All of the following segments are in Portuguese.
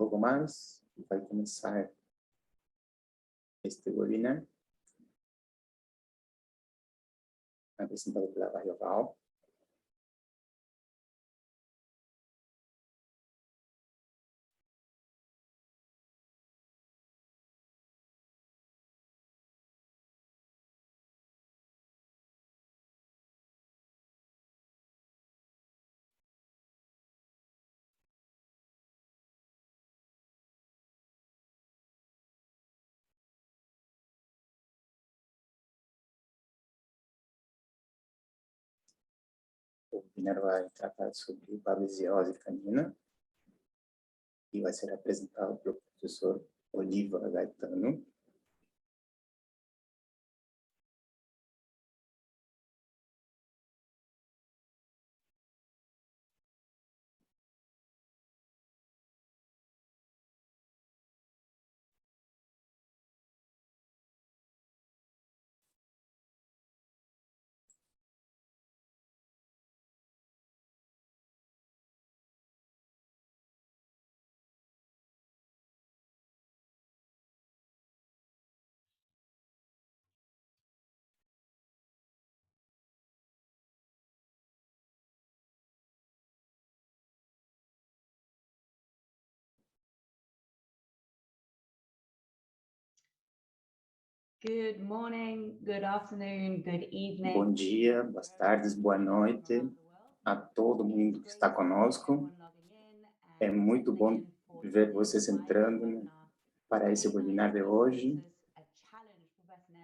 Logo mais, vai começar este webinar, apresentado pela Varioval. O webinar vai tratar sobre babesiose canina e vai ser apresentado pelo professor Oliva Gaetano. Good morning, good afternoon, good evening. Bom dia, boas tardes, boa noite a todo mundo que está conosco. É muito bom ver vocês entrando para esse webinar de hoje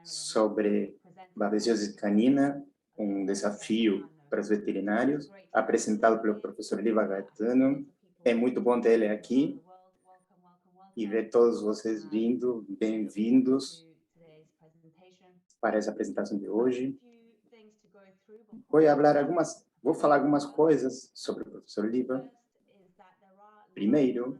sobre babesiose canina, um desafio para os veterinários, apresentado pelo professor Oliva Gaetano. É muito bom ter ele aqui e ver todos vocês vindo, bem-vindos para essa apresentação de hoje. Vou falar algumas coisas sobre o professor Oliva. Primeiro,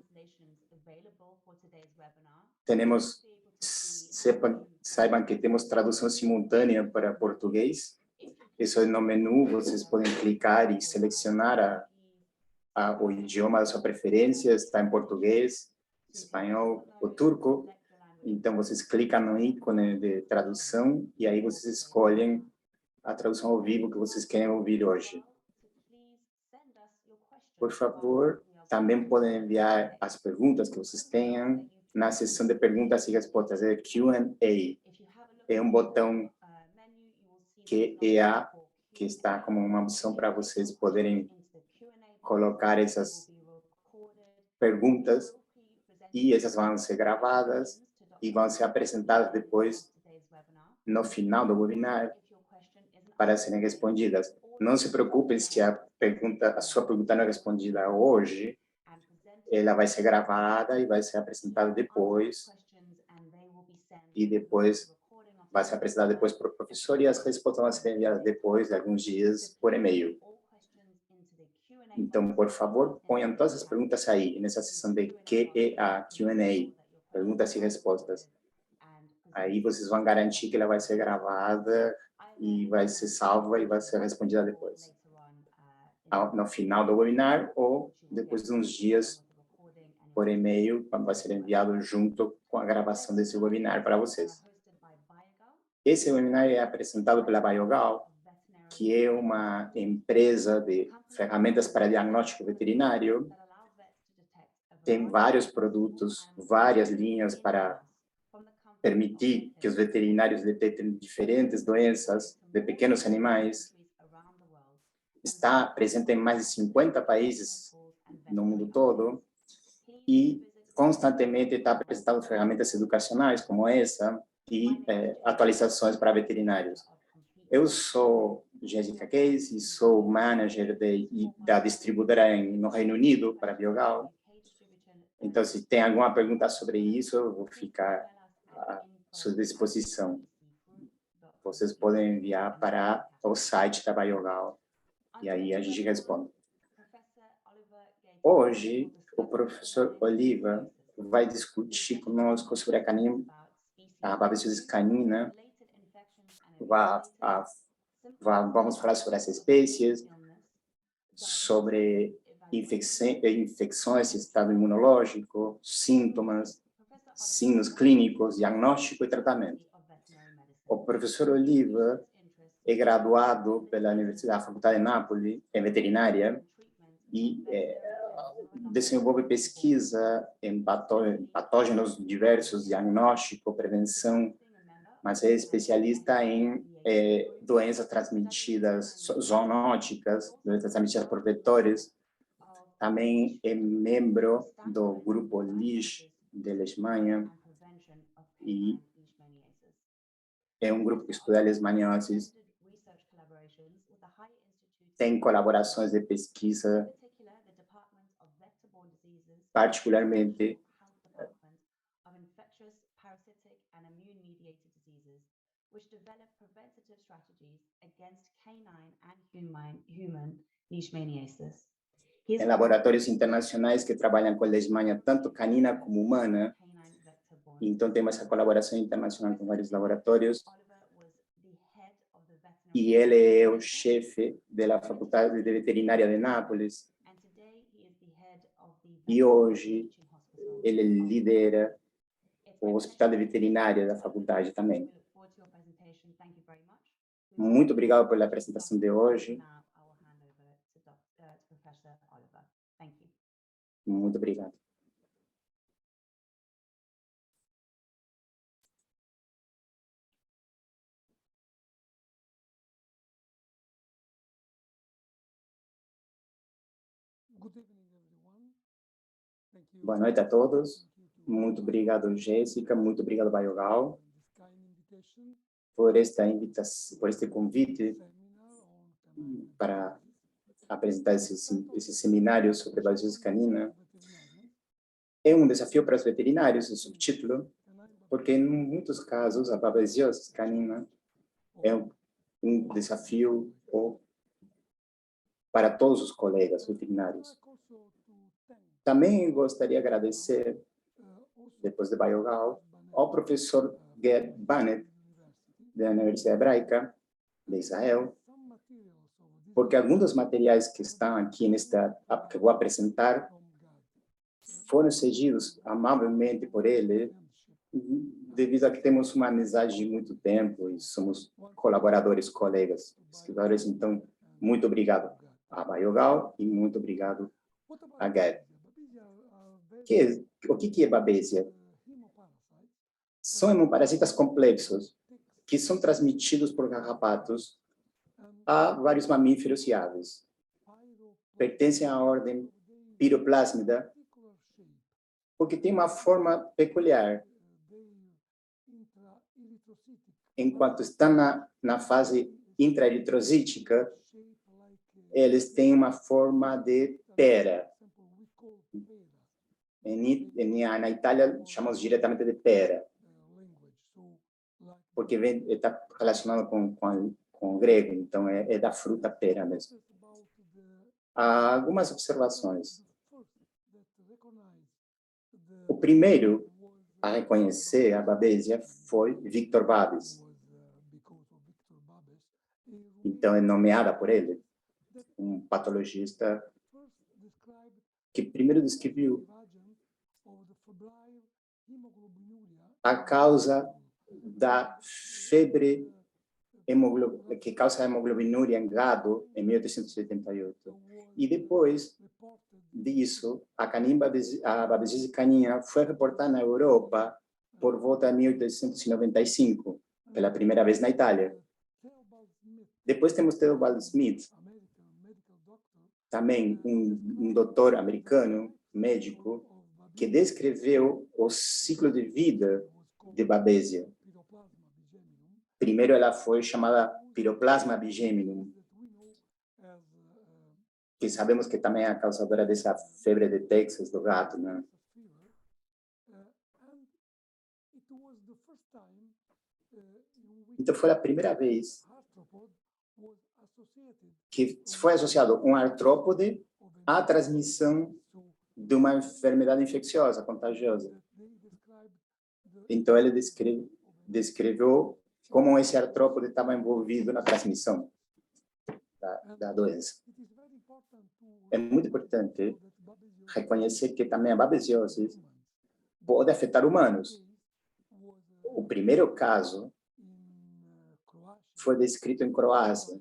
saibam que temos tradução simultânea para português. Isso é no menu, vocês podem clicar e selecionar o idioma da sua preferência, está em português, espanhol ou turco. Então, vocês clicam no ícone de tradução e aí vocês escolhem a tradução ao vivo que vocês querem ouvir hoje. Por favor, também podem enviar as perguntas que vocês tenham na seção de perguntas e respostas, é Q&A. É um botão QEA que está como uma opção para vocês poderem colocar essas perguntas e essas vão ser gravadas e vão ser apresentadas depois no final do webinar para serem respondidas. Não se preocupem se a sua pergunta não é respondida hoje, ela vai ser gravada e vai ser apresentada depois, e depois vai ser apresentada depois para o professor e as respostas vão ser enviadas depois de alguns dias por e-mail. Então, por favor, ponham todas as perguntas aí, nessa seção de QEA, Q&A, perguntas e respostas. Aí vocês vão garantir que ela vai ser gravada e vai ser salva e vai ser respondida depois. No final do webinar ou depois de uns dias por e-mail, vai ser enviado junto com a gravação desse webinar para vocês. Esse webinar é apresentado pela Biogal, que é uma empresa de ferramentas para diagnóstico veterinário. Tem vários produtos, várias linhas para permitir que os veterinários detectem diferentes doenças de pequenos animais. Está presente em mais de 50 países no mundo todo e constantemente está apresentando ferramentas educacionais como essa e atualizações para veterinários. Eu sou Jéssica Case e sou manager da distribuidora no Reino Unido para a Biogal. Então, se tem alguma pergunta sobre isso, eu vou ficar à sua disposição. Vocês podem enviar para o site da Biogal e aí a gente responde. Hoje, o professor Oliva vai discutir conosco sobre a babesiose canina. Vamos falar sobre as espécies, sobre infecções, estado imunológico, sintomas, signos clínicos, diagnóstico e tratamento. O professor Oliva é graduado pela Universidade, Faculdade de Nápoles, em veterinária, e desenvolve pesquisa em patógenos diversos, diagnóstico, prevenção, mas é especialista em doenças transmitidas zoonóticas, doenças transmitidas por vetores. Também é membro do grupo LISH da Alemanha e é um grupo que estuda a leishmaniose. Tem colaborações de pesquisa, particularmente which develop preventative strategies against canine and human leishmaniasis. em laboratórios internacionais que trabalham com leishmania tanto canina como humana. Então temos essa colaboração internacional com vários laboratórios. E ele é o chefe da Faculdade de Veterinária de Nápoles. E hoje ele lidera o Hospital de Veterinária da faculdade também. Muito obrigado pela apresentação de hoje. Muito obrigado. Boa noite a todos. Muito obrigado, Jéssica. Muito obrigado, Baiogal, por esta invitação, por este convite para apresentar esse seminário sobre babesiose canina. É um desafio para os veterinários, o subtítulo, porque em muitos casos a babesiose canina é um desafio para todos os colegas veterinários. Também gostaria de agradecer, depois de Baiogal, ao professor Gerd Bannett, da Universidade Hebraica de Israel, porque alguns dos materiais que estão aqui que vou apresentar foram cedidos amavelmente por ele, devido a que temos uma amizade de muito tempo e somos colaboradores, colegas, pesquisadores. Então, muito obrigado a Baiogal e muito obrigado a Gerd. O que é babesia? São hemoparasitas complexos que são transmitidos por carrapatos a vários mamíferos e aves. Pertencem à ordem Piroplásmida, porque tem uma forma peculiar. Enquanto estão na fase intraeritrocítica, eles têm uma forma de pera. Na Itália, chamamos diretamente de pera, porque está relacionado com o grego, então é da fruta pera mesmo. Há algumas observações. O primeiro a reconhecer a babesia foi Victor Babes. Então, é nomeada por ele, um patologista que primeiro descreveu a causa da febre que causa a hemoglobinuria em gado em 1878. E depois disso, a babesiose canina foi reportada na Europa por volta de 1895, pela primeira vez na Itália. Depois temos Theobald Smith, também um doutor americano, médico, que descreveu o ciclo de vida de babesia. Primeiro ela foi chamada Piroplasma bigeminum, que sabemos que também é a causadora dessa febre de Texas do gato, né? Então foi a primeira vez que foi associado um artrópode à transmissão de uma enfermidade infecciosa, contagiosa. Então ele descreveu como esse artrópode estava envolvido na transmissão da doença. é muito importante reconhecer que também a babesiose pode afetar humanos. O primeiro caso foi descrito em Croácia.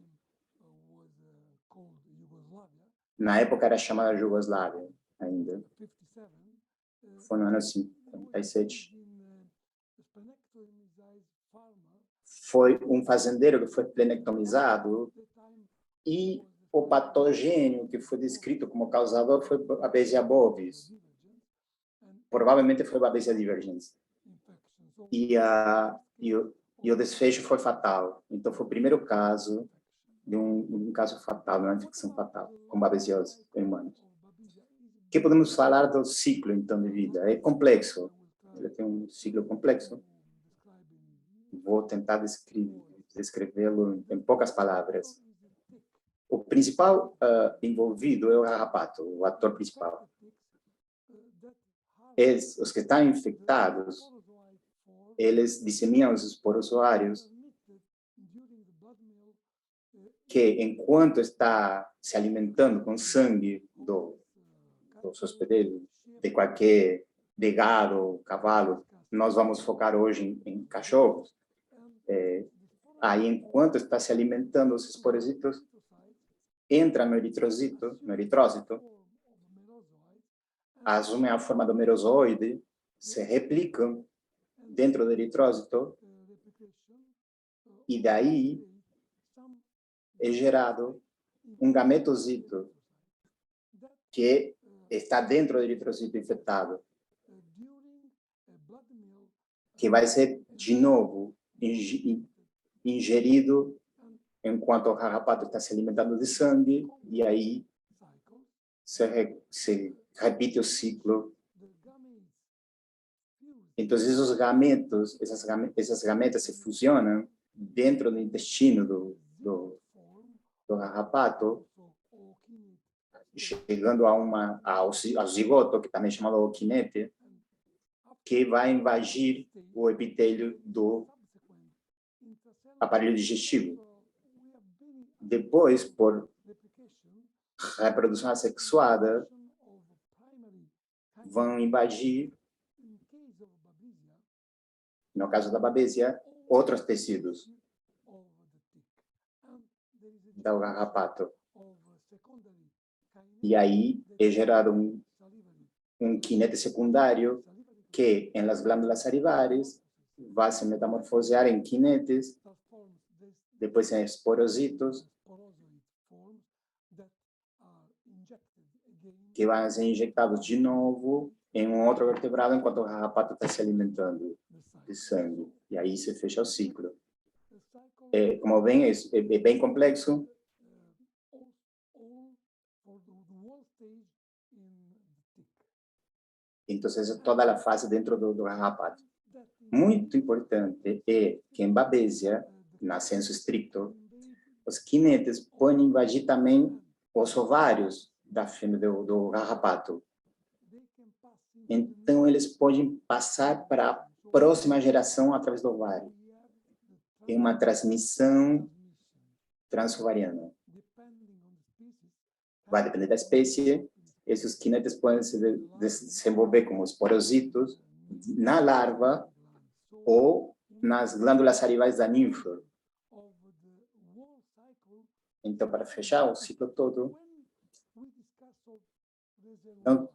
Na época era chamada Jugoslávia ainda. Foi no ano 57. Foi um fazendeiro que foi plenectomizado e o patogênio que foi descrito como causador foi Babesia bovis. Provavelmente foi Babesia divergens. E o desfecho foi fatal. Então, foi o primeiro caso de um caso fatal, de uma infecção fatal, com babesiose em humanos. O que podemos falar do ciclo, então, de vida? É complexo. Ele tem um ciclo complexo. Vou tentar descrevê-lo em poucas palavras. O principal envolvido é o carrapato, o ator principal. Os que estão infectados, eles disseminam os esporozoários que, enquanto está se alimentando com sangue dos hospedeiros, de qualquer de gado, cavalo, nós vamos focar hoje em cachorros. Aí, enquanto está se alimentando, os esporositos entram no eritrócito, assumem a forma do merozoide, se replicam dentro do eritrócito, e daí é gerado um gametocito que está dentro do eritrocito infectado, que vai ser, de novo, ingerido enquanto o carrapato está se alimentando de sangue, e aí se repite o ciclo. Então, esses gametos, essas gametas se fusionam dentro do intestino do carrapato, chegando ao zigoto, que também é chamado oquinete, que vai invadir o epitélio do aparelho digestivo. Depois, por reprodução assexuada, vão invadir, no caso da babesia, outros tecidos do carrapato. E aí é gerado um quinete secundário que, em las glândulas salivares, vai se metamorfosear em quinetes, depois em esporositos, que vão ser injetados de novo em um outro vertebrado enquanto o carrapato está se alimentando de sangue. E aí se fecha o ciclo. Como bem, é bem complexo. Então, essa é toda a fase dentro do carrapato. Muito importante é que em babesia, na senso estricto, os quinetes podem invadir também os ovários da fêmea do carrapato. Então, eles podem passar para a próxima geração através do ovário. É uma transmissão transovariana. Vai depender da espécie. Esses quinetes podem se desenvolver como esporositos na larva ou nas glândulas salivares da ninfa. Então, para fechar o ciclo todo, então,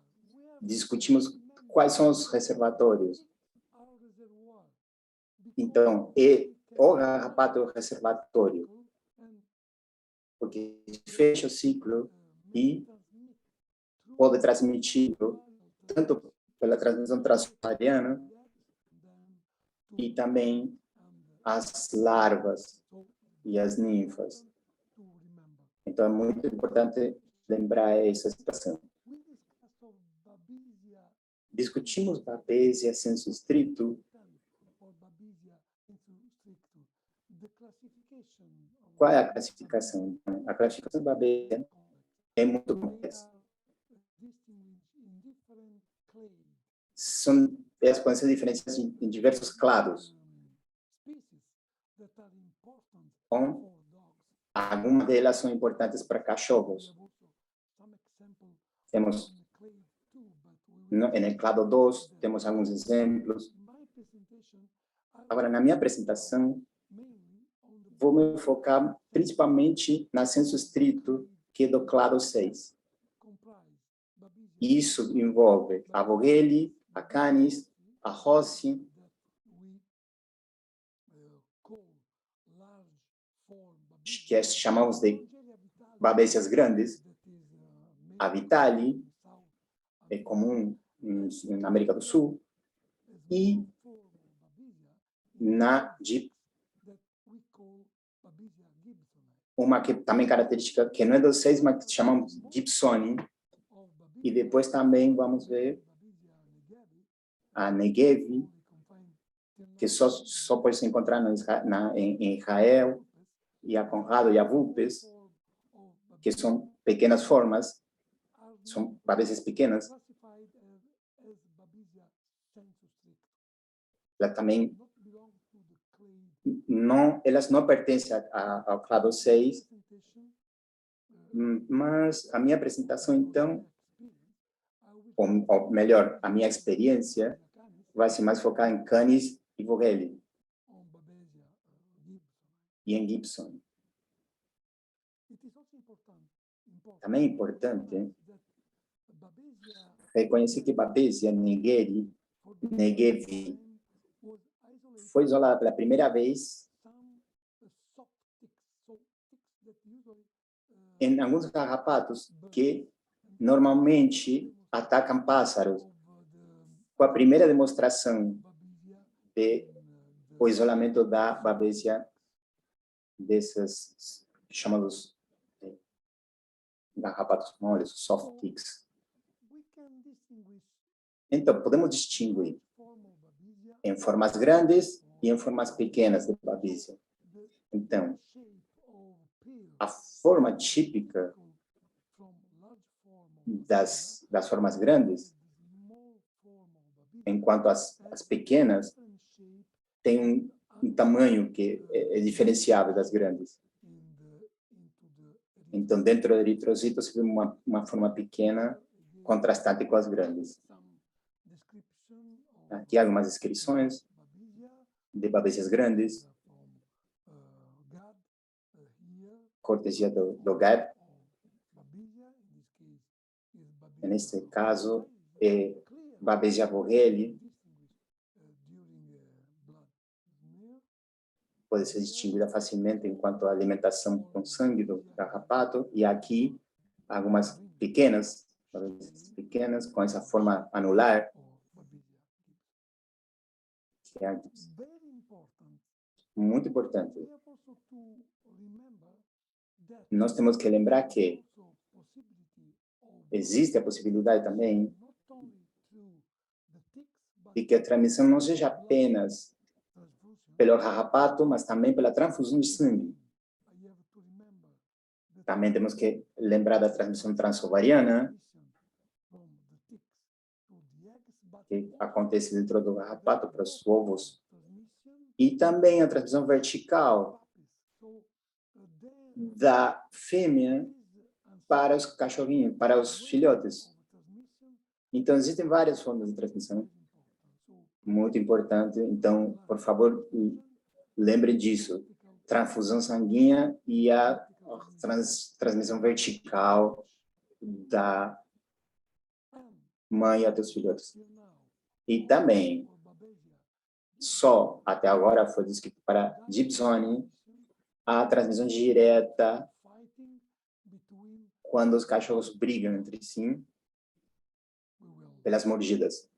discutimos quais são os reservatórios. Então, o carrapato é o reservatório, porque fecha o ciclo e pode transmitir tanto pela transmissão transovariana e também as larvas e as ninfas. Então, é muito importante lembrar essa situação. Discutimos babesia sensu estricto. Qual é a classificação? A classificação da babesia é muito complexa. Elas podem ser diferenciadas em diversos clados. Algumas delas são importantes para cachorros. Temos no clado 2, temos alguns exemplos. Agora, na minha apresentação, vou me focar principalmente na senso estrito, que é do clado 6. Isso envolve a Vogeli, a Canis, a Rossi, que chamamos de babésias grandes, a Vitali, é comum na América do Sul, e uma que também característica, que não é dos 6, mas que chamamos Gibsoni, e depois também vamos ver a Negev, que só pode se encontrar em Israel, e a Conrado e a Vulpes, que são pequenas formas, são babésias pequenas. Ela também elas não pertencem ao clado 6, mas a minha apresentação, então, ou melhor, a minha experiência vai se mais focar em Canis e Vogeli, e em Gibson. Também é importante reconhecer que Babesia Negev foi isolada pela primeira vez em alguns carrapatos que normalmente atacam pássaros. Foi a primeira demonstração do isolamento da Babesia desses chamados carrapatos moles, soft ticks. Então, podemos distinguir em formas grandes e em formas pequenas de Babesia. Então, a forma típica das formas grandes, enquanto as pequenas têm um tamanho que é diferenciável das grandes. Então, dentro do eritrocito, se vê uma forma pequena contrastante com as grandes. Aqui há algumas descrições de babésias grandes, cortesia do Gad. Neste caso, é Babesia Vogeli, pode ser distinguida facilmente enquanto a alimentação com sangue do carrapato, e aqui algumas pequenas com essa forma anular, que é muito importante. Nós temos que lembrar que existe a possibilidade também de que a transmissão não seja apenas pelo carrapato, mas também pela transfusão de sangue. Também temos que lembrar da transmissão transovariana, que acontece dentro do carrapato para os ovos, e também a transmissão vertical da fêmea para os cachorrinhos, para os filhotes. Então, existem várias formas de transmissão. Muito importante. Então, por favor, lembre disso. Transfusão sanguínea e a transmissão vertical da mãe até os filhotes. E também, só até agora foi descrito para Gibsoni a transmissão direta quando os cachorros brigam entre si pelas mordidas.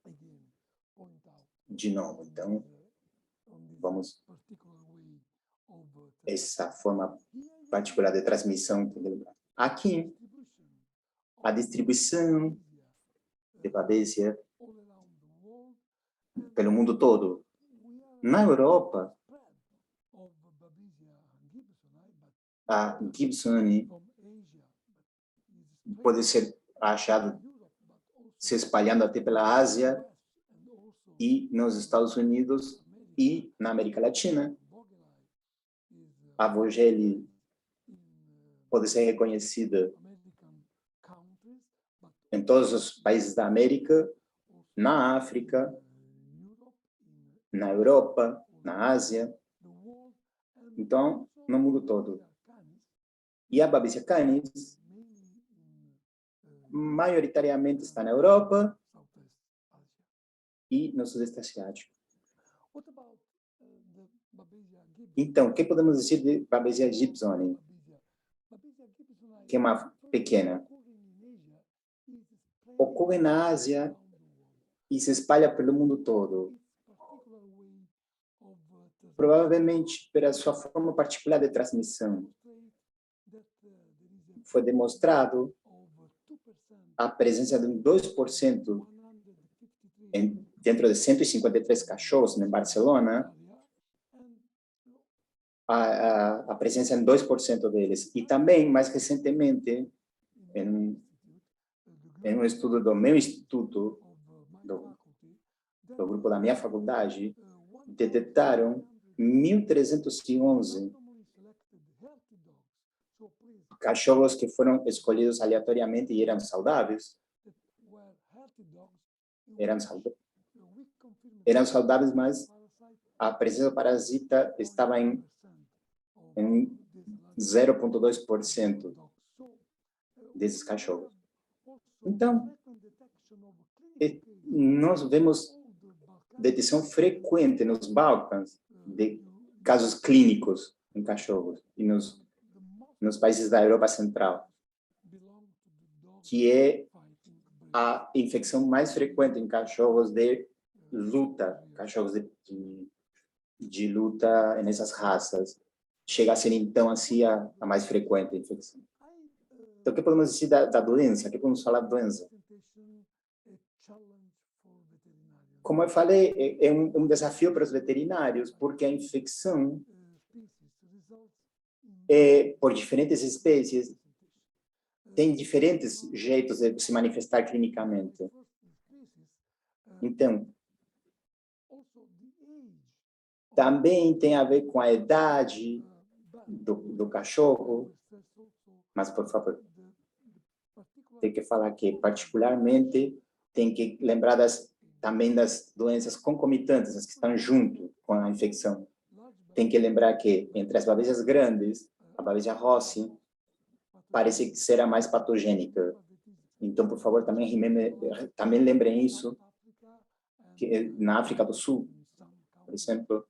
De novo, então, vamos essa forma particular de transmissão. Aqui, a distribuição de Babesia pelo mundo todo. Na Europa, a Gibsoni pode ser achado se espalhando até pela Ásia e nos Estados Unidos e na América Latina. A Vogeli pode ser reconhecida em todos os países da América, na África, na Europa, na Ásia, então, no mundo todo. E a Babesia canis, maioritariamente está na Europa e no Sudeste Asiático. Então, o que podemos dizer de Babesia gibsoni, que é uma pequena? Ocorre na Ásia e se espalha pelo mundo todo. Provavelmente pela sua forma particular de transmissão. Foi demonstrado a presença de 2% dentro de 153 cachorros em Barcelona, a presença em 2% deles. E também, mais recentemente, em um estudo do meu instituto, do grupo da minha faculdade, detectaram 1.311 cachorros que foram escolhidos aleatoriamente e eram saudáveis. Eram saudáveis, mas a presença do parasita estava em 0,2% desses cachorros. Então, nós vemos detecção frequente nos Balcãs de casos clínicos em cachorros e nos países da Europa Central, que é a infecção mais frequente em cachorros de luta, cachorros de luta nessas raças. Chega a ser, então, assim, a mais frequente infecção. Então, o que podemos dizer da doença? O que podemos falar da doença? Como eu falei, é um desafio para os veterinários, porque a infecção, por diferentes espécies, tem diferentes jeitos de se manifestar clinicamente. Então, também tem a ver com a idade do cachorro, mas, por favor, tem que falar que, particularmente, tem que lembrar também das doenças concomitantes, as que estão junto com a infecção. Tem que lembrar que, entre as babesias grandes, a babesia rossi parece ser a mais patogênica. Então, por favor, também lembrem isso, que na África do Sul, por exemplo,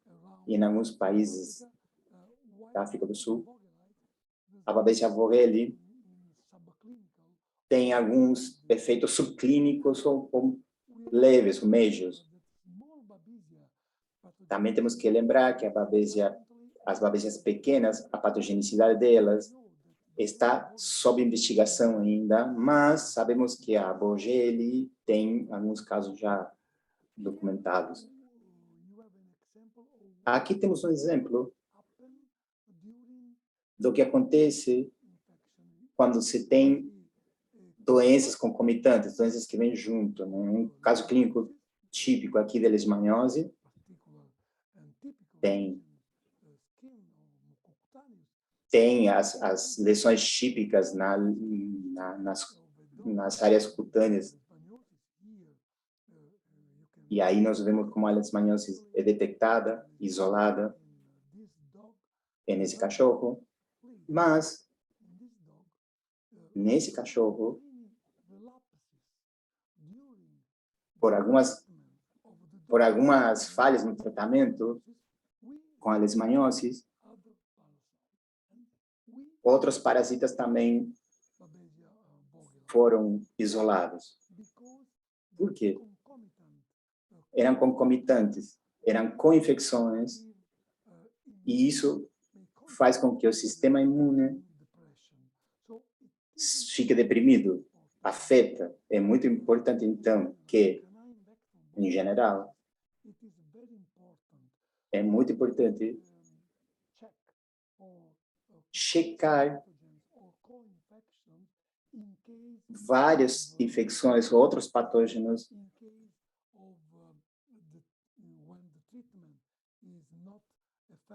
e em alguns países da África do Sul, a babesia vogelii tem alguns efeitos subclínicos ou leves, ou médios. Também temos que lembrar que as babesias pequenas, a patogenicidade delas está sob investigação ainda, mas sabemos que a Vogelii tem alguns casos já documentados. Aqui temos um exemplo do que acontece quando se tem doenças concomitantes, doenças que vêm junto. Né? Um caso clínico típico aqui da leishmaniose tem as lesões típicas nas áreas cutâneas. E aí nós vemos como a leishmaniose é detectada, isolada, nesse cachorro. Mas, nesse cachorro, por algumas falhas no tratamento com a leishmaniose, outros parasitas também foram isolados. Por quê? Eram concomitantes, eram co-infecções, e isso faz com que o sistema imune fique deprimido, afeta. É muito importante, então, que, em geral, é muito importante checar várias infecções ou outros patógenos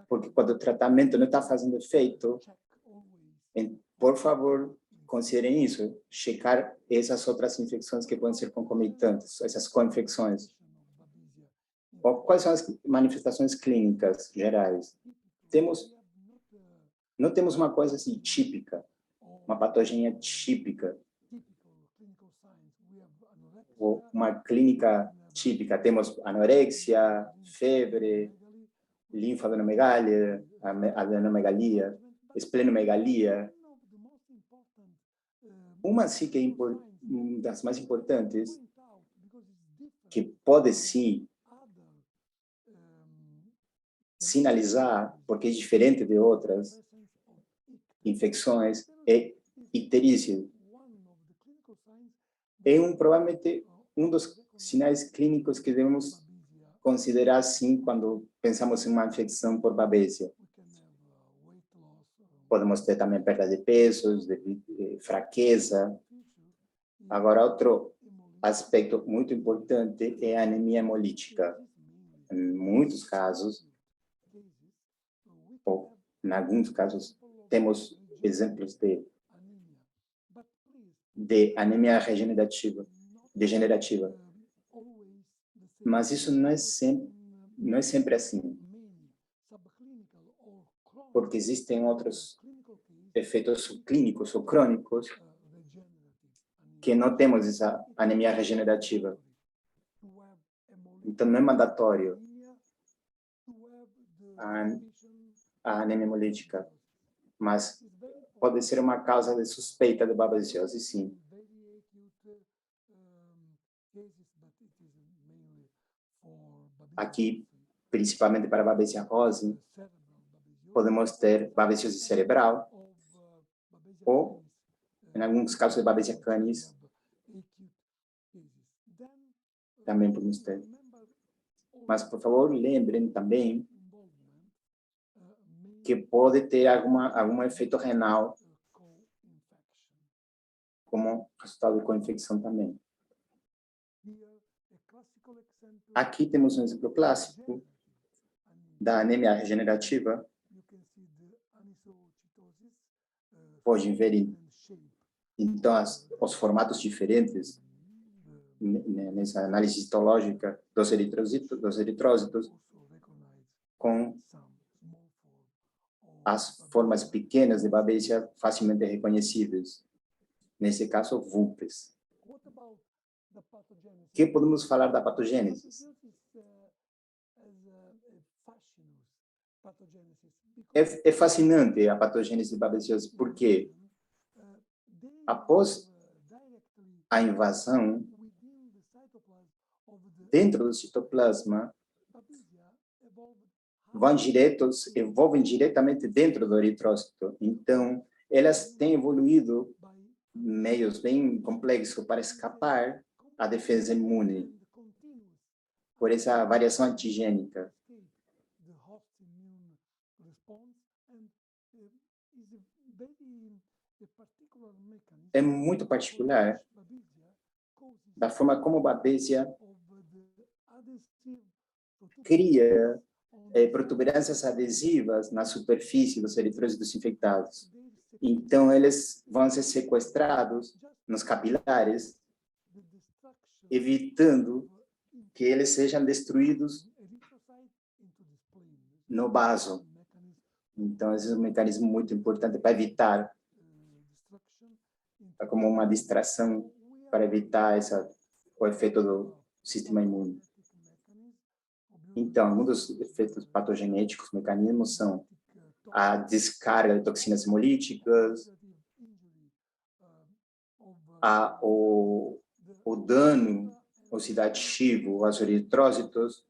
porque quando o tratamento não está fazendo efeito, por favor, considerem isso, checar essas outras infecções que podem ser concomitantes, essas co-infecções. Quais são as manifestações clínicas gerais? Não temos uma coisa assim típica, uma patogenia típica, ou uma clínica típica. Temos anorexia, febre, linfadenomegalia, adenomegalia, esplenomegalia. Uma sim que é uma das mais importantes, que pode sim sinalizar, porque é diferente de outras infecções, é icterícia. Provavelmente um dos sinais clínicos que devemos considerar sim quando pensamos em uma infecção por babésia. Podemos ter também perda de peso, de fraqueza. Agora, outro aspecto muito importante é a anemia hemolítica. Em muitos casos, ou em alguns casos, temos exemplos de anemia degenerativa. Mas isso não é sempre assim, porque existem outros efeitos subclínicos ou crônicos que não temos essa anemia regenerativa. Então, não é mandatório a anemia hemolítica, mas pode ser uma causa de suspeita de babesiose, sim. Aqui, principalmente para babesia rose, podemos ter babesiose cerebral ou, em alguns casos de babesia canis, também podemos ter. Mas, por favor, lembrem também que pode ter algum efeito renal como resultado de co-infecção também. Aqui temos um exemplo clássico da anemia regenerativa. Podem ver, então, os formatos diferentes nessa análise histológica dos eritrócitos, com as formas pequenas de babésia facilmente reconhecíveis. Nesse caso, VUPES. O que podemos falar da patogênese? É fascinante a patogênese de babesiose, porque após a invasão, dentro do citoplasma, evolvem diretamente dentro do eritrócito. Então, elas têm evoluído meios bem complexos para escapar à defesa imune, por essa variação antigênica. É muito particular da forma como a babésia cria protuberâncias adesivas na superfície dos eritrócitos infectados. Então, eles vão ser sequestrados nos capilares, evitando que eles sejam destruídos no vaso. Então, esse é um mecanismo muito importante para evitar, como uma distração, para evitar o efeito do sistema imune. Então, um dos efeitos patogenéticos, mecanismos, são a descarga de toxinas hemolíticas, o dano oxidativo aos eritrócitos,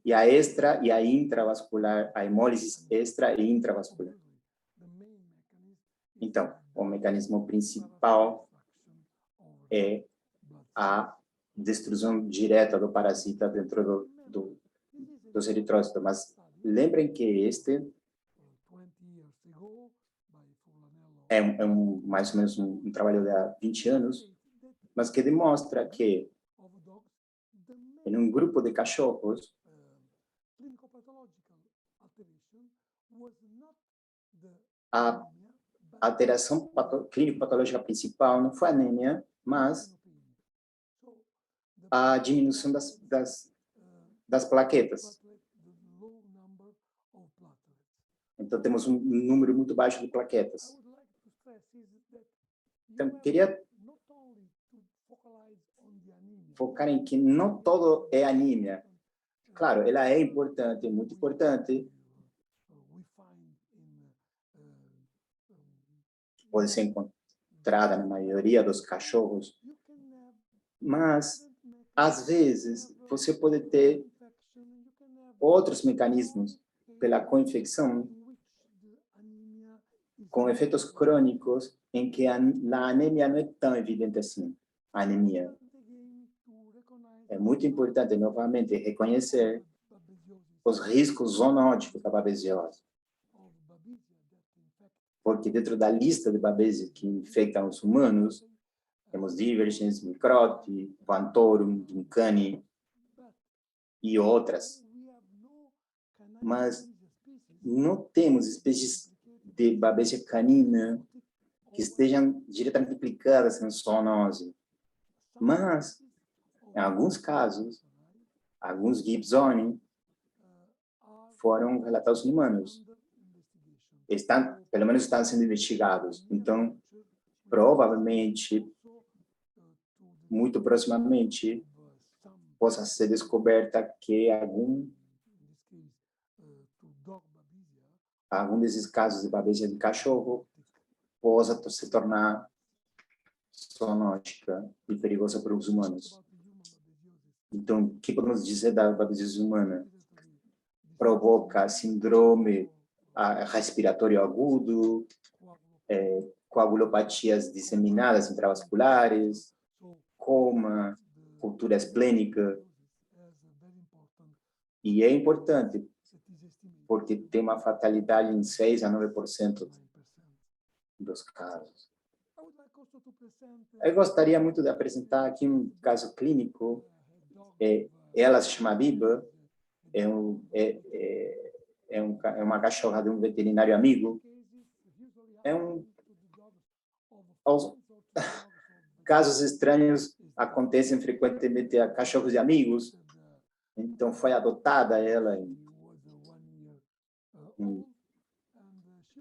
e a extra e a intravascular, a hemólise extra e intravascular. Então, o mecanismo principal é a destruição direta do parasita dentro dos eritrócitos. Mas lembrem que este é mais ou menos um trabalho de há 20 anos, mas que demonstra que em um grupo de cachorros, alteração clínico-patológica principal não foi anemia, mas a diminuição das plaquetas. Então, temos um número muito baixo de plaquetas. Então, queria focar em que não todo é anemia. Claro, ela é importante, muito importante. Pode ser encontrada na maioria dos cachorros. Mas, às vezes, você pode ter outros mecanismos pela co-infecção com efeitos crônicos em que a anemia não é tão evidente assim. A anemia. É muito importante, novamente, reconhecer os riscos zoonóticos da babesiose. Porque dentro da lista de babésias que infectam os humanos, temos Divergens, Microte, Vantorum, Duncani e outras. Mas não temos espécies de babésia canina que estejam diretamente implicadas em zoonose. Mas, em alguns casos, alguns Gibsoni foram relatados em humanos. Pelo menos estão sendo investigados. Então, provavelmente, muito proximamente, possa ser descoberta que algum desses casos de babésia de cachorro possa se tornar zoonótica e perigosa para os humanos. Então, o que podemos dizer da babesiose humana? Provoca síndrome respiratório agudo, coagulopatias disseminadas intravasculares, coma, cultura esplênica. E é importante, porque tem uma fatalidade em 6 a 9% dos casos. Eu gostaria muito de apresentar aqui um caso clínico. Ela se chama Biba, é uma cachorra de um veterinário amigo. Casos estranhos acontecem frequentemente a cachorros de amigos. Então, foi adotada ela.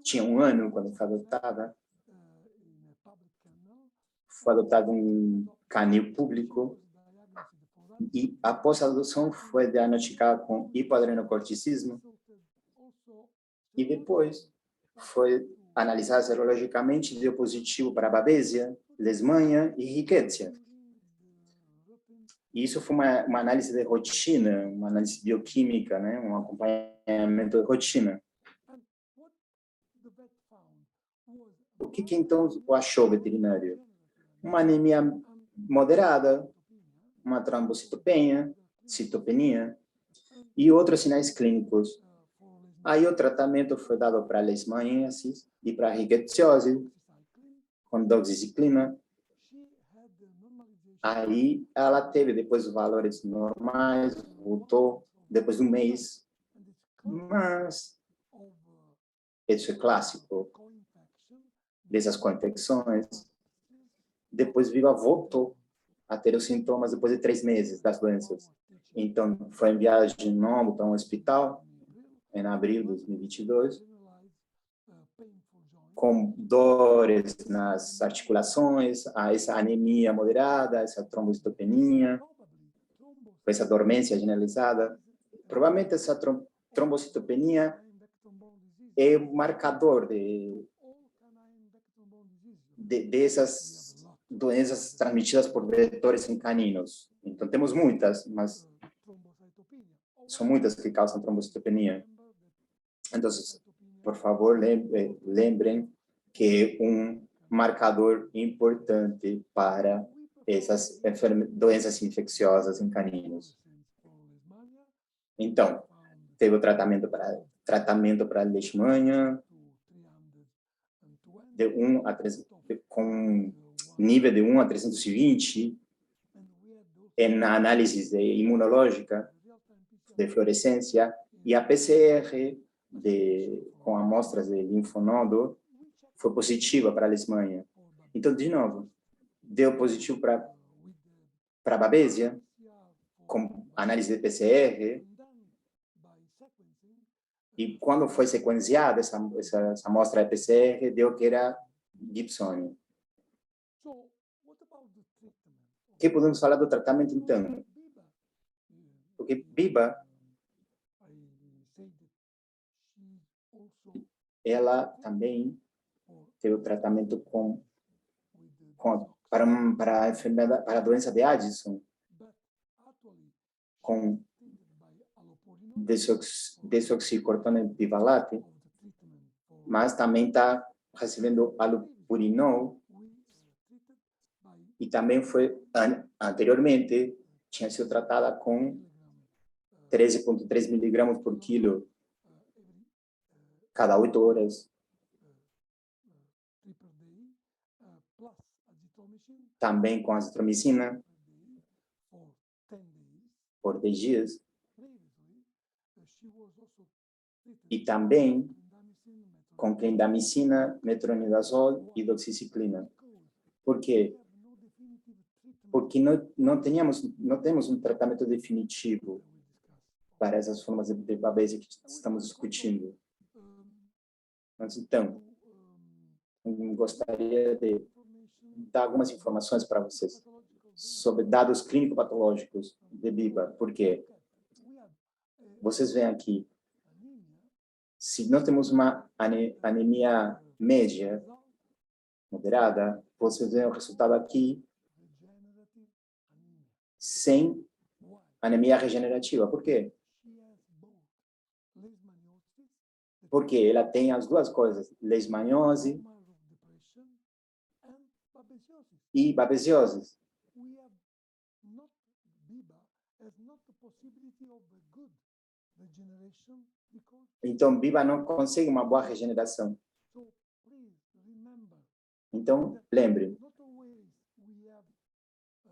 Tinha 1 ano quando foi adotada. Foi adotada um canil público. E, após a adoção, foi diagnosticada com hipoadrenocorticismo. E depois foi analisada serologicamente e deu positivo para babésia, leishmania e rickettsia. Isso foi uma análise de rotina, uma análise bioquímica, né? Um acompanhamento de rotina. O que então achou o veterinário? Uma anemia moderada, uma trombocitopenia, citopenia e outros sinais clínicos. Aí o tratamento foi dado para leishmaniasis e para rickettsiose, com doxiciclina. Aí ela teve depois os valores normais, voltou depois de 1 mês. Mas isso é clássico dessas co-infecções. Depois Viva voltou a ter os sintomas depois de 3 meses das doenças. Então, foi enviada de novo para um hospital em abril de 2022, com dores nas articulações, essa anemia moderada, essa trombocitopenia, essa dormência generalizada. Provavelmente essa trombocitopenia é um marcador dessas doenças transmitidas por vetores em caninos. Então, temos muitas, mas são muitas que causam trombocitopenia. Então, por favor, lembrem que um marcador importante para essas doenças infecciosas em caninos. Então, teve o tratamento para leishmania, com nível de 1 a 320, na análise imunológica de fluorescência, e a PCR com amostras de linfonodo foi positiva para a Alemanha. Então, de novo, deu positivo para a Babesia, com análise de PCR, e quando foi sequenciada essa amostra de PCR, deu que era Gibsoni. O que podemos falar do tratamento, então? Porque Biba, ela também teve o tratamento para a enfermidade, para a doença de Addison, com desoxicortona bivalate, mas também está recebendo allopurinol, e também foi, anteriormente, tinha sido tratada com 13,3 miligramas por quilo cada 8 horas. Também com azitromicina por 10 dias. E também com clindamicina, metronidazol e doxiciclina. Por quê? Porque não temos um tratamento definitivo para essas formas de Babesia que estamos discutindo. Mas, então, gostaria de dar algumas informações para vocês sobre dados clínico-patológicos de Biba. Por quê? Vocês veem aqui, se nós temos uma anemia média, moderada, vocês veem o resultado aqui sem anemia regenerativa. Por quê? Porque ela tem as duas coisas, leishmaniose e babesiose. Então, Biba não consegue uma boa regeneração. Então, lembre,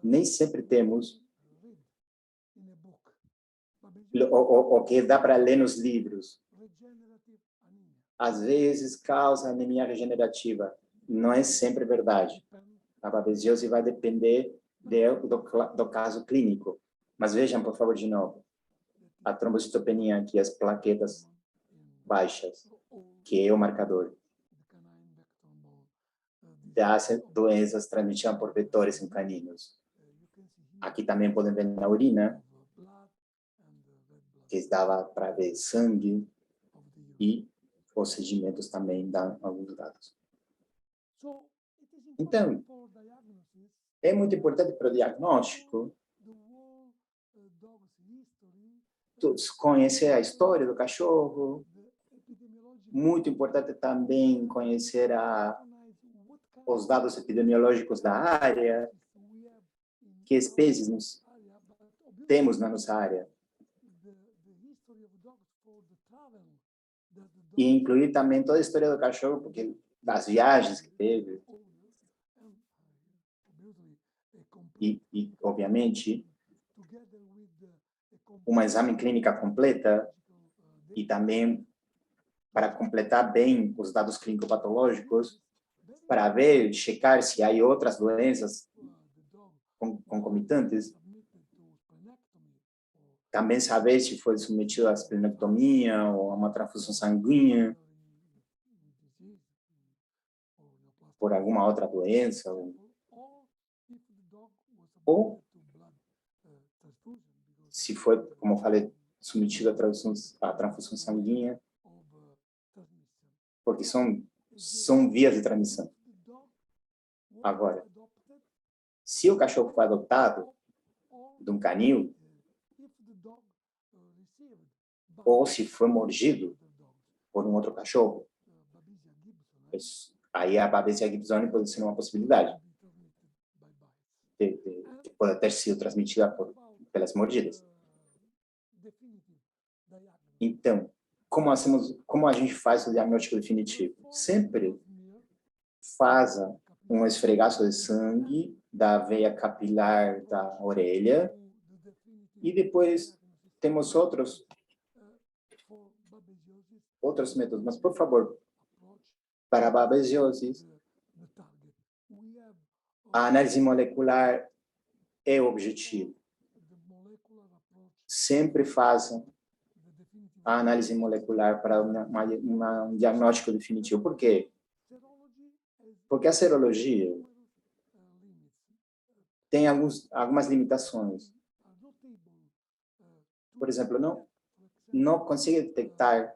nem sempre temos o que dá para ler nos livros. Às vezes, causa anemia regenerativa. Não é sempre verdade. A babesiose vai depender do caso clínico. Mas vejam, por favor, de novo. A trombocitopenia aqui, as plaquetas baixas, que é o marcador das doenças transmitidas por vetores em caninos. Aqui também podem ver na urina, que dava para ver sangue, e os sedimentos também dão alguns dados. Então, é muito importante para o diagnóstico conhecer a história do cachorro. Muito importante também conhecer os dados epidemiológicos da área, que espécies nós temos na nossa área. E incluir também toda a história do cachorro, porque das viagens que teve. E obviamente, um exame clínica completa e também para completar bem os dados clínico-patológicos, para ver, checar se há outras doenças concomitantes. Também saber se foi submetido à esplenectomia ou a uma transfusão sanguínea por alguma outra doença. Ou se foi, como eu falei, submetido à transfusão sanguínea, porque são vias de transmissão. Agora, se o cachorro foi adotado de um canil, ou se foi mordido por um outro cachorro, aí a Babesia gibsoni pode ser uma possibilidade de poder ter sido transmitida pelas mordidas. Então, como a gente faz o diagnóstico definitivo? Sempre faça um esfregaço de sangue da veia capilar da orelha e depois temos outros métodos. Mas, por favor, Para a babesiose, a análise molecular é o objetivo. Sempre façam a análise molecular para um diagnóstico definitivo. Por quê? Porque a serologia tem algumas limitações. Por exemplo, não consegue detectar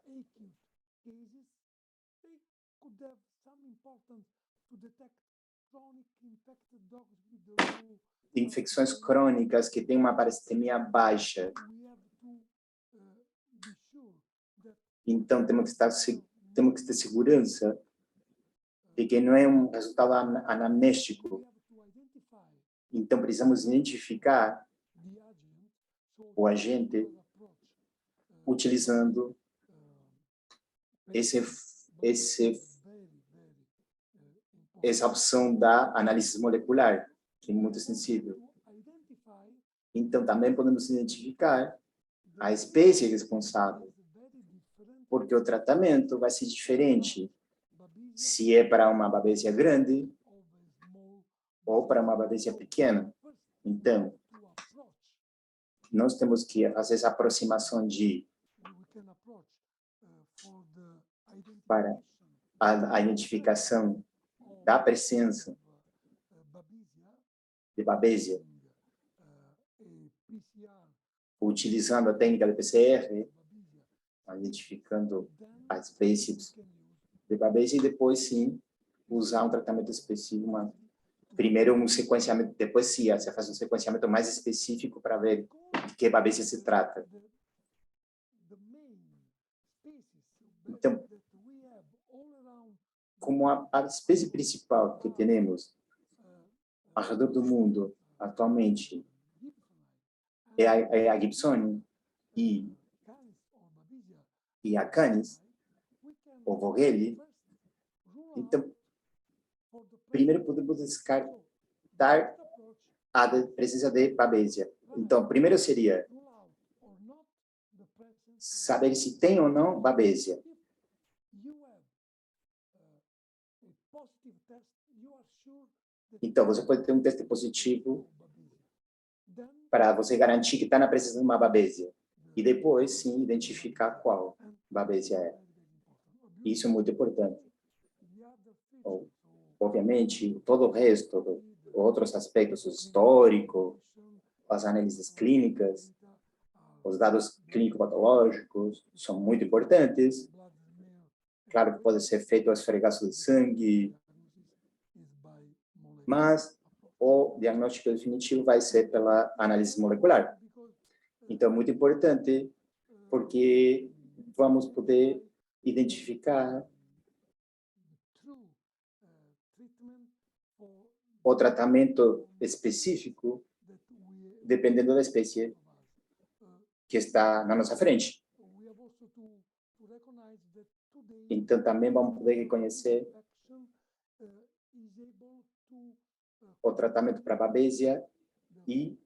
infecções crônicas que têm uma parasitemia baixa. Então, temos que ter segurança de que não é um resultado anamnéstico. Então, precisamos identificar o agente utilizando essa opção da análise molecular, que é muito sensível. Então, também podemos identificar a espécie responsável, porque o tratamento vai ser diferente se é para uma babesia grande ou para uma babesia pequena. Então, nós temos que fazer essa aproximação para a identificação da presença de babesia, utilizando a técnica de PCR, identificando as espécies de babesia, e depois sim usar um tratamento específico, primeiro um sequenciamento, depois sim, você faz um sequenciamento mais específico para ver de que babesia se trata. Então, como a espécie principal que temos ao redor do mundo atualmente é a Gibsoni e a Canis, ou Vogeli, então, primeiro podemos descartar a presença de babesia. Então, primeiro seria saber se tem ou não babesia. Então, você pode ter um teste positivo para você garantir que está na presença de uma babesia. E depois, sim, identificar qual babesia é. Isso é muito importante. Obviamente, todo o resto, outros aspectos, o histórico, as análises clínicas, os dados clínico-patológicos são muito importantes. Claro que pode ser feito o esfregaço de sangue, mas o diagnóstico definitivo vai ser pela análise molecular. Então, é muito importante, porque vamos poder identificar o tratamento específico, dependendo da espécie que está na nossa frente. Então, também vamos poder reconhecer o tratamento para babesia e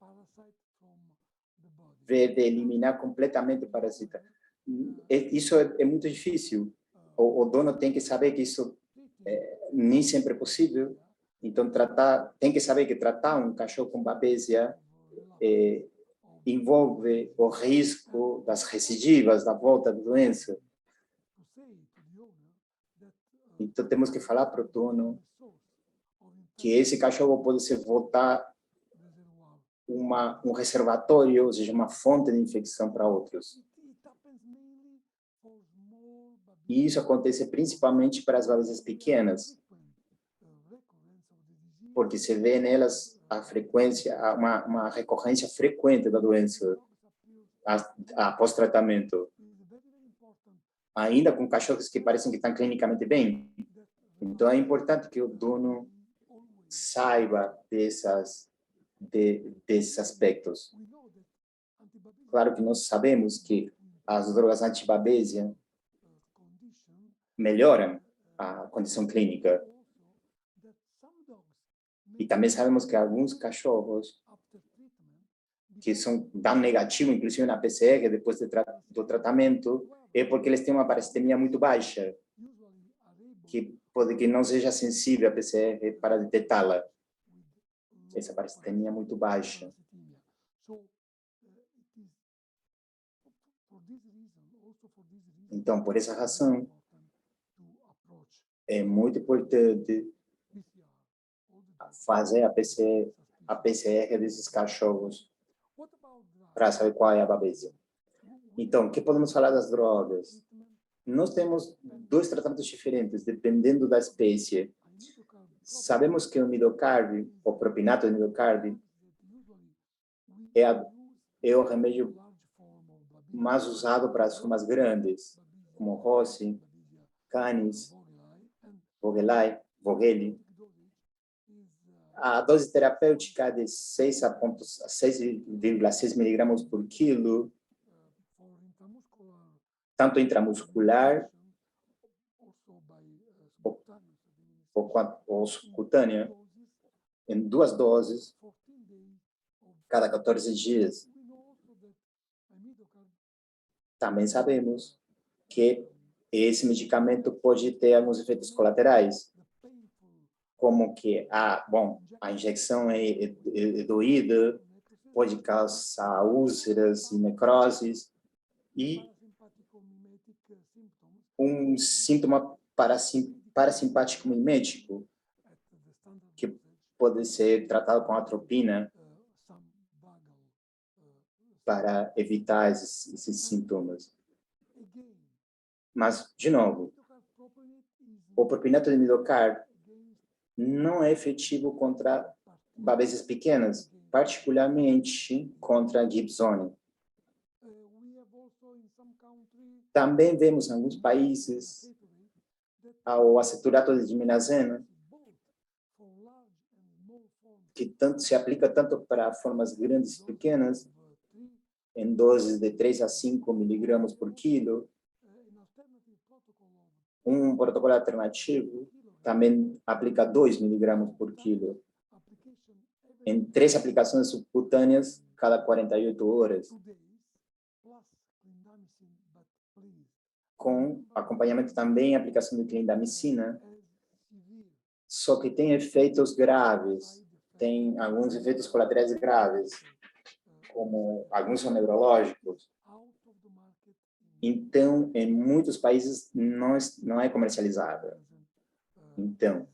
ver de eliminar completamente o parasita. Isso é muito difícil. O dono tem que saber que isso nem sempre é possível. Então, tem que saber que tratar um cachorro com babesia envolve o risco das recidivas, da volta da doença. Então, temos que falar para o dono que esse cachorro pode se voltar um reservatório, ou seja, uma fonte de infecção para outros. E isso acontece principalmente para as babesias pequenas, porque se vê nelas a frequência, uma recorrência frequente da doença após tratamento. Ainda com cachorros que parecem que estão clinicamente bem. Então, é importante que o dono saiba desses aspectos. Claro que nós sabemos que as drogas antibabesia melhoram a condição clínica. E também sabemos que alguns cachorros que dão negativo, inclusive na PCR, depois do tratamento, é porque eles têm uma parasitemia muito baixa, que pode que não seja sensível a PCR para detectá-la. Essa parasitemia é muito baixa. Então, por essa razão, é muito importante fazer a PCR desses cachorros para saber qual é a babesia. Então, o que podemos falar das drogas? Nós temos dois tratamentos diferentes, dependendo da espécie. Sabemos que o midocarb, o propinato de midocarb, é o remédio mais usado para as formas grandes, como Rossi, Canis, Vogelii. A dose terapêutica é de 6,6 miligramas por quilo, tanto intramuscular ou subcutânea, em 2 doses, cada 14 dias. Também sabemos que esse medicamento pode ter alguns efeitos colaterais, como que a injeção é doída, pode causar úlceras e necroses, e um síntoma parasimpático mimético, que pode ser tratado com atropina para evitar esses sintomas. Mas, de novo, o propinato de midocarb não é efetivo contra babesias pequenas, particularmente contra a Gibsoni. Também vemos em alguns países o aceturato de diminazeno, que se aplica tanto para formas grandes e pequenas, em doses de 3 a 5 miligramas por quilo. Um protocolo alternativo também aplica 2 miligramas por quilo, em 3 aplicações subcutâneas cada 48 horas, com acompanhamento também aplicação de clindamicina, só que tem efeitos graves, tem alguns efeitos colaterais graves, como alguns são neurológicos. Então, em muitos países não é comercializada. Então,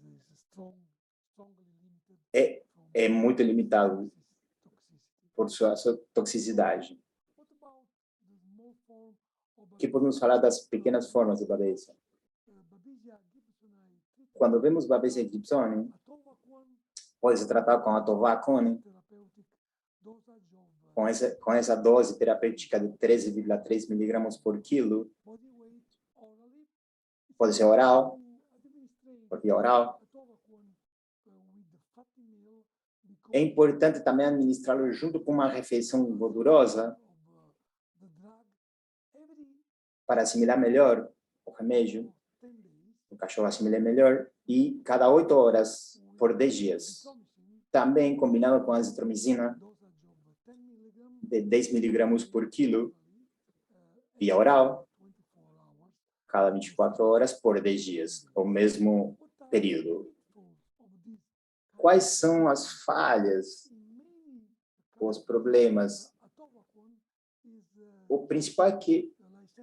é muito limitado por sua toxicidade. Que podemos falar das pequenas formas de babesia? Quando vemos babesia gibsoni, pode ser tratado com atovacone, com essa dose terapêutica de 13,3 miligramas por quilo. Pode ser oral, por via oral. É importante também administrá-lo junto com uma refeição gordurosa para assimilar melhor o remédio, o cachorro assimilar melhor, e cada 8 horas por 10 dias. Também combinado com a azitromicina de 10 miligramas por quilo, via oral, cada 24 horas por 10 dias, o mesmo período. Quais são as falhas, os problemas? O principal é que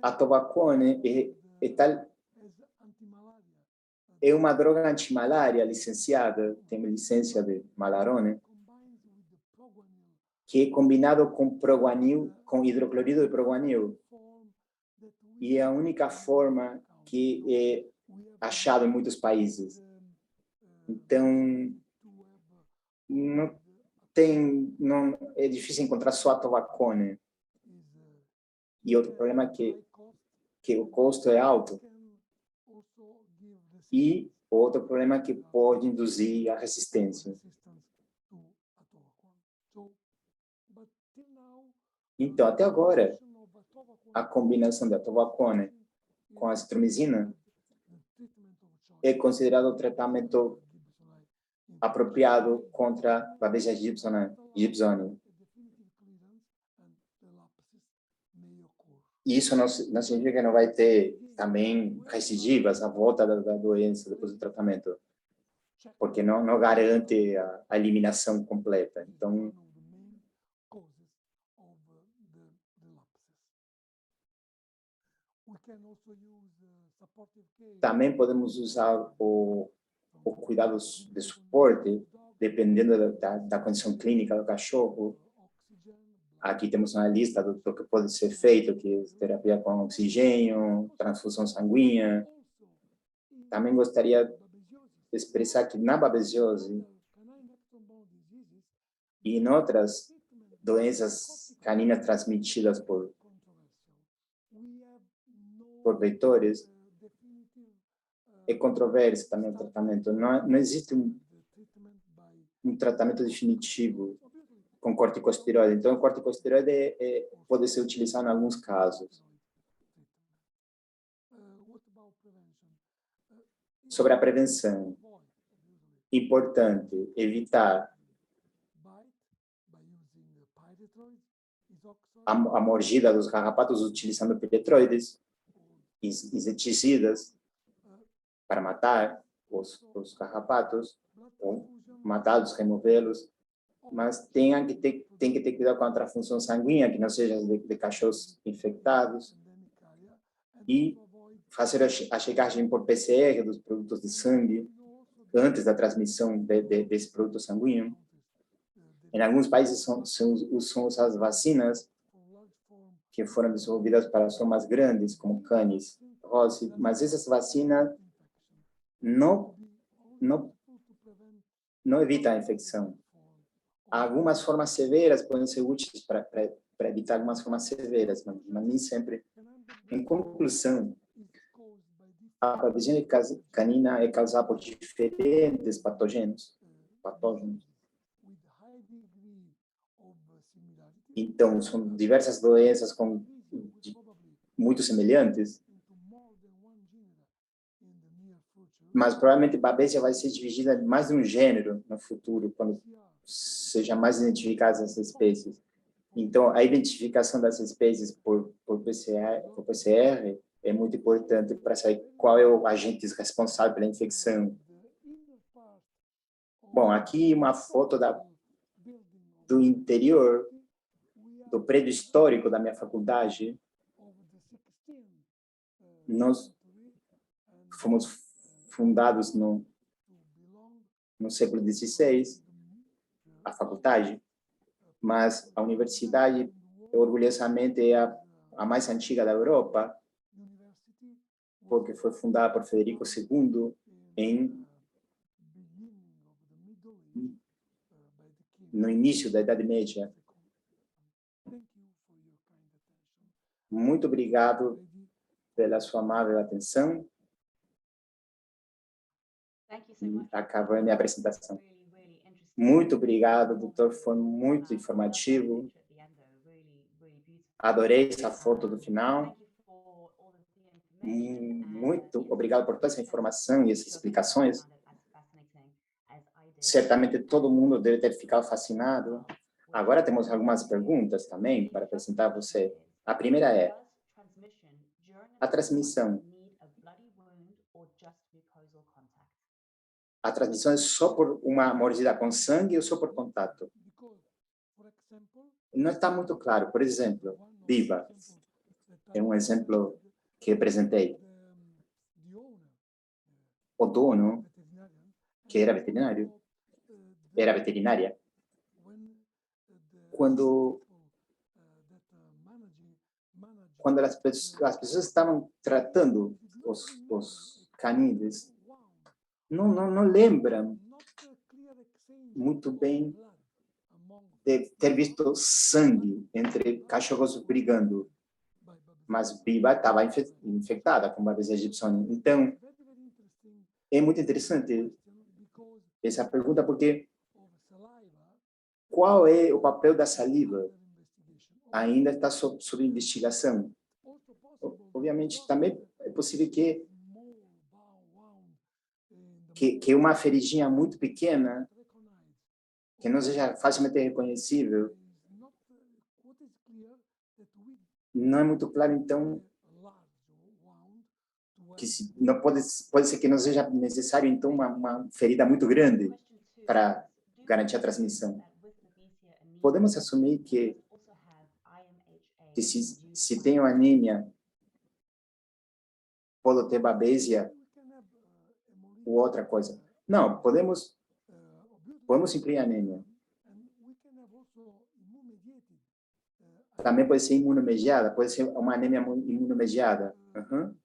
a atovacone é uma droga antimalária licenciada, tem licença de Malarone, que é combinado com proguanil, com hidroclorido de proguanil. E é a única forma que é achada em muitos países. Então, é difícil encontrar só atovacone. E outro problema é que o custo é alto. E outro problema é que pode induzir a resistência. Então, até agora, a combinação de atovacone com azitromicina é considerado o tratamento apropriado contra a babesia gibsoni. Isso não significa que não vai ter também recidivas à volta da doença depois do tratamento, porque não garante a eliminação completa. Então, também podemos usar o cuidado de suporte, dependendo da condição clínica do cachorro. Aqui temos uma lista do que pode ser feito, que é terapia com oxigênio, transfusão sanguínea. Também gostaria de expressar que na babesiose e em outras doenças caninas transmitidas por vetores, é controverso também o tratamento. Não existe um tratamento definitivo com corticosteroide. Então, o corticosteroide pode ser utilizado em alguns casos. Sobre a prevenção, importante evitar a mordida dos carrapatos utilizando piretroides, inseticidas, para matar os carrapatos, ou matá-los, removê-los. Mas tem que ter cuidado com a transfusão sanguínea, que não seja de cachorros infectados, e fazer a checagem por PCR dos produtos de sangue antes da transmissão desse produto sanguíneo. Em alguns países são usadas vacinas que foram desenvolvidas para formas grandes, como canis, rossi, mas essas vacinas não evitam a infecção. Algumas formas severas podem ser úteis para evitar algumas formas severas, mas nem sempre. Em conclusão, a babesiose canina é causada por diferentes patógenos. Então, são diversas doenças muito semelhantes, mas provavelmente a babesia vai ser dividida em mais de um gênero no futuro, quando sejam mais identificadas as espécies. Então, a identificação das espécies por PCR é muito importante para saber qual é o agente responsável pela infecção. Bom, aqui uma foto do interior do prédio histórico da minha faculdade. Nós fomos fundados no século XVI, a faculdade, mas a universidade, orgulhosamente, é a mais antiga da Europa, porque foi fundada por Frederico II no início da Idade Média. Muito obrigado pela sua amável atenção. Acabou a minha apresentação. Muito obrigado, doutor, foi muito informativo. Adorei essa foto do final. Muito obrigado por toda essa informação e essas explicações. Certamente todo mundo deve ter ficado fascinado. Agora temos algumas perguntas também para apresentar a você. A primeira é: a transmissão é só por uma mordida com sangue ou só por contato? Não está muito claro. Por exemplo, Biba é um exemplo que apresentei. O dono, que era veterinária, quando as pessoas estavam tratando os caninos, não lembram muito bem de ter visto sangue entre cachorros brigando, mas Biba estava infectada com Babesia gibsoni. Então, é muito interessante essa pergunta, porque qual é o papel da saliva? Ainda está sob investigação. Obviamente, também é possível que uma feridinha muito pequena, que não seja facilmente reconhecível, não é muito claro, então, que não pode ser que não seja necessário, então, uma ferida muito grande para garantir a transmissão. Podemos assumir que se tem uma anemia, pode ter babesia ou outra coisa. Não, podemos incluir anemia. Também pode ser imunomediada, pode ser uma anemia imunomediada. Uhum.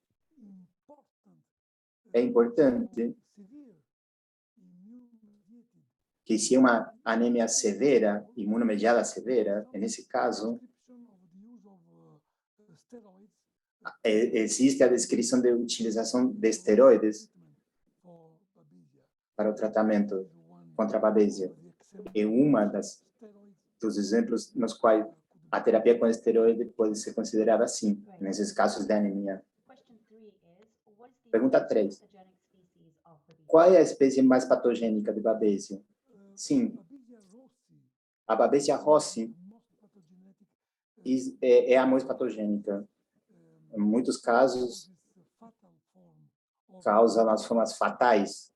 É importante que se é uma anemia severa, imunomediada severa, nesse caso, existe a descrição de utilização de esteroides para o tratamento contra a babesia. É uma dos exemplos nos quais a terapia com esteroide pode ser considerada assim, nesses casos de anemia. Pergunta 3. Qual é a espécie mais patogênica de babesia? Sim, a babesia rossi é a mais patogênica. Em muitos casos, causa as formas fatais,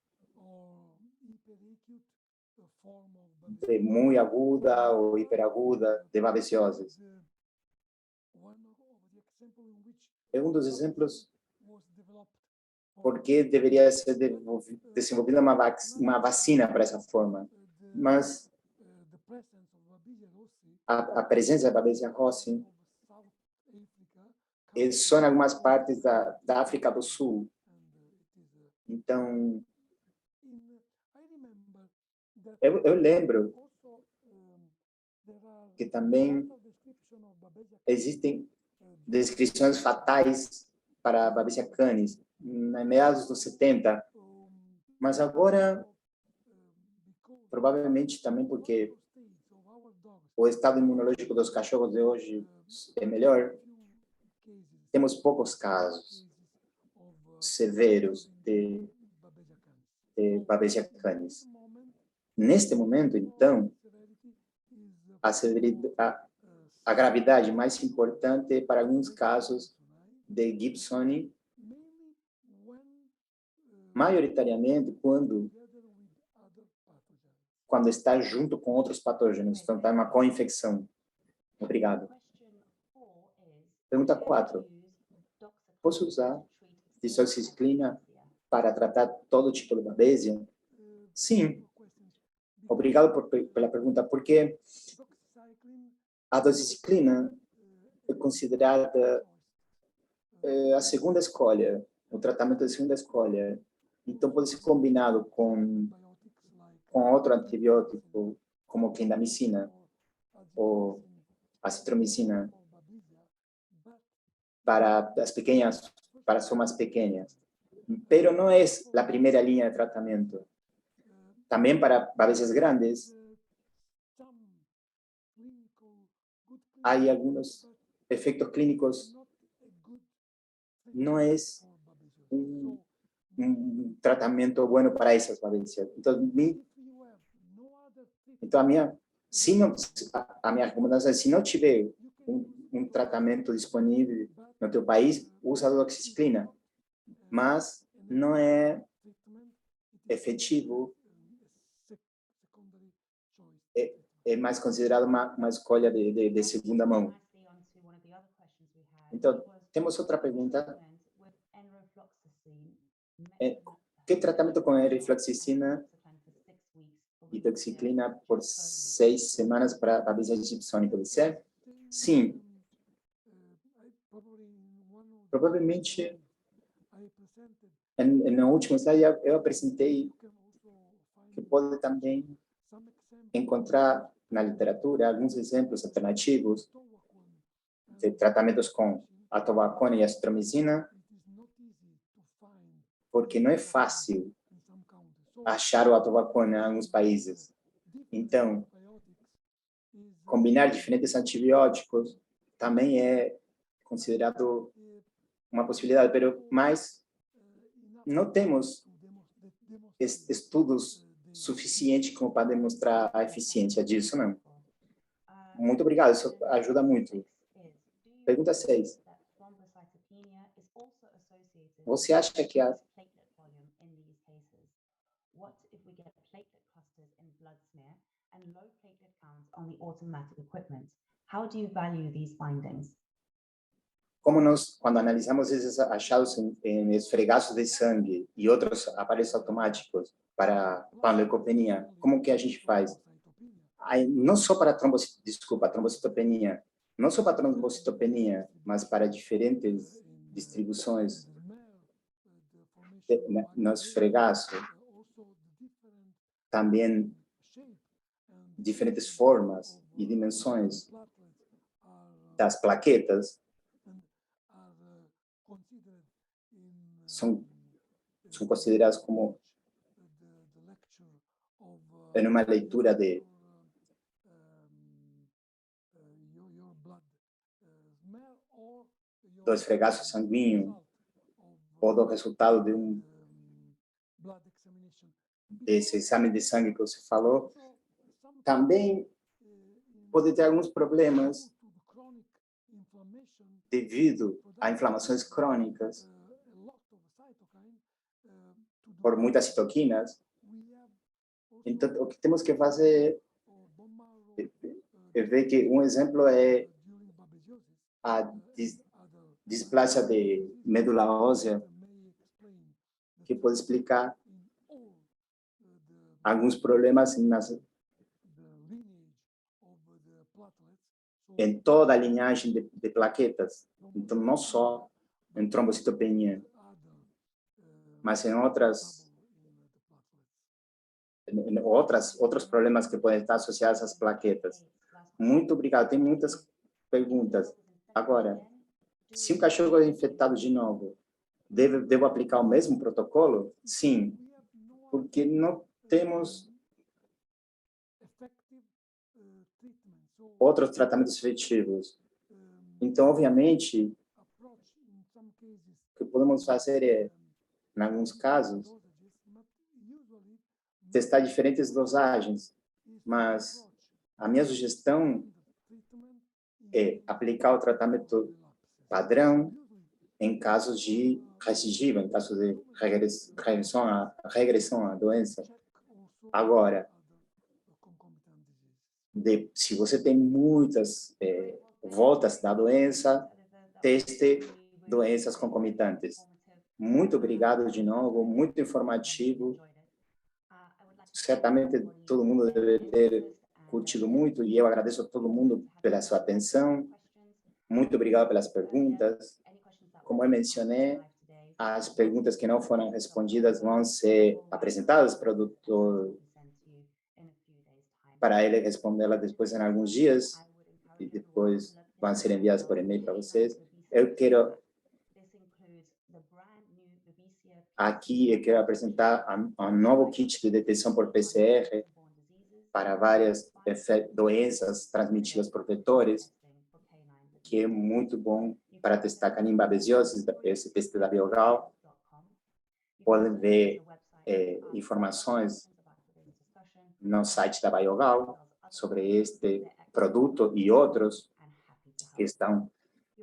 de muito aguda ou hiperaguda de babesioses. É um dos exemplos porque deveria ser desenvolvida uma vacina para essa forma. Mas a presença da babesia rossi é só em algumas partes da África do Sul. Então, eu lembro que também existem descrições fatais para a babesia canis, em meados dos 70, mas agora, provavelmente também porque o estado imunológico dos cachorros de hoje é melhor, temos poucos casos severos de babesia canis. Neste momento, então, a gravidade mais importante para alguns casos de Gibsoni, maioritariamente quando está junto com outros patógenos, então está uma co-infecção. Obrigado. Pergunta 4. Posso usar doxiciclina para tratar todo tipo de babesia? Sim. Obrigado pela pergunta, porque a doxiciclina é considerada a segunda escolha, o tratamento de segunda escolha. Então, pode ser combinado com outro antibiótico, como clindamicina ou acitromicina, para as formas pequenas. Pero não é a primeira linha de tratamento. Também para babesias grandes, há alguns efeitos clínicos. Não é um tratamento bueno para essas babesias. Então a minha recomendação é, se não tiver um tratamento disponível no teu país, usa a doxiciclina, mas não é efetivo, é mais considerado uma escolha de segunda mão. Então, temos outra pergunta. Que tratamento com erifloxacina e doxiciclina por 6 semanas para a babesia gibsoni pode ser? Sim. Provavelmente, no último slide, eu apresentei que pode também encontrar na literatura alguns exemplos alternativos de tratamentos com atovaquone e azitromicina, porque não é fácil achar o atovaquone em alguns países. Então, combinar diferentes antibióticos também é considerado uma possibilidade, mas não temos estudos suficientes como para demonstrar a eficiência disso, não. Muito obrigado, isso ajuda muito. Pergunta 6. Você acha que a What if we get platelet clusters in blood smear and low platelet counts on the automatic equipment? How do you value these findings? como nós, quando analisamos esses achados em esfregaços de sangue e outros aparelhos automáticos para panleucopenia, como que a gente faz? Aí, não só para trombocitopenia, não só para trombocitopenia, mas para diferentes distribuições no esfregaço, também diferentes formas e dimensões das plaquetas são consideradas como em uma leitura do esfregaço sanguíneo ou do resultado desse exame de sangue que você falou, também pode ter alguns problemas devido a inflamações crônicas por muitas citoquinas. Então, o que temos que fazer é ver que um exemplo é a displasia de medula óssea, que pode explicar alguns problemas em toda a linhagem de plaquetas. Então, não só em trombocitopenia, mas em outros problemas que podem estar associados às plaquetas. Muito obrigado. Tem muitas perguntas. Agora, se um cachorro é infectado de novo, devo aplicar o mesmo protocolo? Sim, porque não temos outros tratamentos efetivos. Então, obviamente, o que podemos fazer é, em alguns casos, testar diferentes dosagens, mas a minha sugestão é aplicar o tratamento padrão em casos de recidiva, em casos de regressão à doença. Agora, se você tem muitas voltas da doença, teste doenças concomitantes. Muito obrigado de novo, muito informativo. Certamente todo mundo deve ter curtido muito e eu agradeço a todo mundo pela sua atenção. Muito obrigado pelas perguntas. Como eu mencionei, as perguntas que não foram respondidas vão ser apresentadas para o doutor, para ele respondê-las depois em alguns dias e depois vão ser enviadas por e-mail para vocês. Eu quero apresentar um novo kit de detecção por PCR para várias doenças transmitidas por vetores, que é muito bom para testar canibabesiose, esse teste da Biogal. Podem ver informações no site da Biogal sobre este produto e outros que estão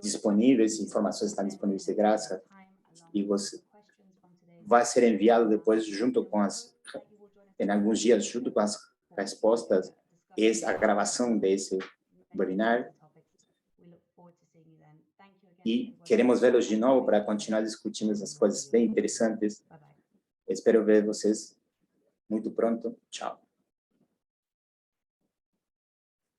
disponíveis, informações estão disponíveis de graça, e você vai ser enviado depois junto com em alguns dias, junto com as respostas, a gravação desse webinar. E queremos vê-los de novo para continuar discutindo essas coisas bem interessantes. Espero ver vocês muito pronto. Tchau.